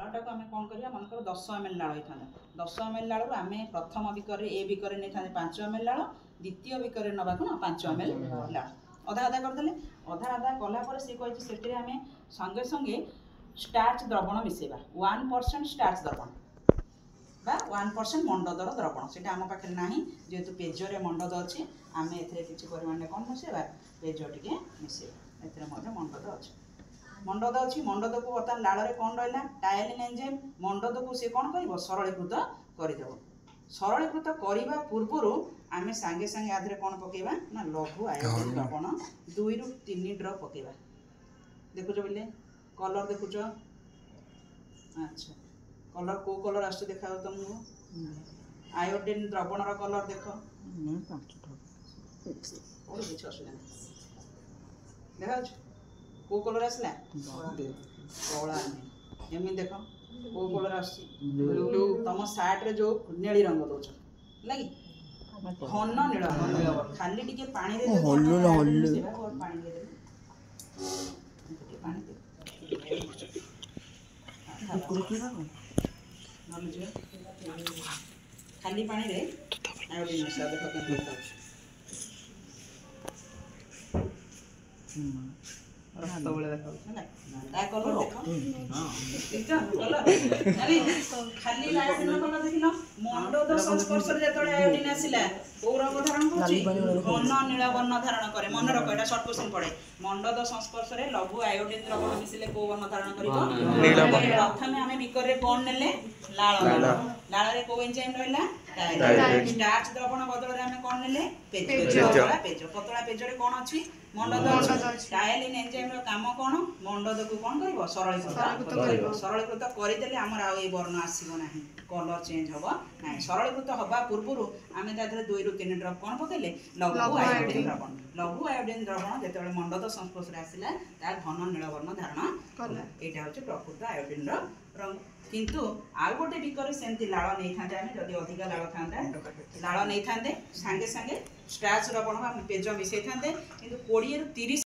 लाड़ाटा आम कौन करवा मनकर 10 ml लाड़ होता 10 ml लाड़ आम प्रथम बिकर ए बिकर नहीं 5 ml लाड़ द्वितीय बिकर नवा कौन 5 ml लाड़ अधा अधा करदे अधा अधा कलापर सी कही से आम संगे संगे स्टार्च द्रवण मिसेबा 1% स्टार्च द्रवण बा 1% मंडदर द्रवण से आम पाखे ना जेहेतु पेजरे मंडद अच्छी आम ए परिमाण कौन मिसेबा पेज टे मिसेबा ए मंडद अच्छे मंडद अच्छी मंडद को बर्तमान लाड़ कौन रहा टायलिन एंजाइम मंडद को सी कौन कर सरलीकृत करदेव सरलीकृत करने पूर्वर आम सांगे सांगे आधे कौन पकेबा ना लघु आयोडीन द्रवण 2 ରୁ 3 ड्रप पकेबा देखुच बोले कलर देखुच अच्छा कलर को कलर आस देखा तुमको आयोडीन द्रवण कलर देख किसी असुविधा देखा को कलर आसला कला एमती देख को कलर आस तुम सार्ट रे जो नीली रंग दौच लगी घन नील खाली टिके पानी दे खाली पानी रे आयोडीन मिसा देख केमती खाली मंडद संस्पर्श आयोडीन आसला कौ रंग धारण घन नील वर्ण धारण करे मन रख एटा शॉर्ट क्वेश्चन पड़े मंडद संस्पर्श लघु आयोडीन द्रवण मिसिले कौ वर्ण धारण कर प्रथम आम बिकर रे कौन नेले लाल लाल रे को एंजाइम रहला स्टार्च द्रवण बदल आम कौन नेले पेज पतला पेज रे कौन अछि मंडद अछि टायलिन एंजाइम रो काम कौन मंडद को कौन करिवो सरलीकृत करदेले आमर आ वर्ण आसब ना कलर चेंज हम ना सरलीकृत हवा पूर्व आम तादेह 2 ରୁ 3 ड्रप कौन पकेले लघु आयोडीन द्रवण जो मंडद संस्पर्श आसला घन नीलवर्ण धारण कला यहाँ हूँ प्रकृत आयोडीन रंग किंतु आउ गोटे बिकर सेमती लाड़ नहीं था जदि अधिका लाड़ था लाड़ नहीं था सांगे सांगे स्टार्च द्रवण पेज मिसई था कि 20 ରୁ 30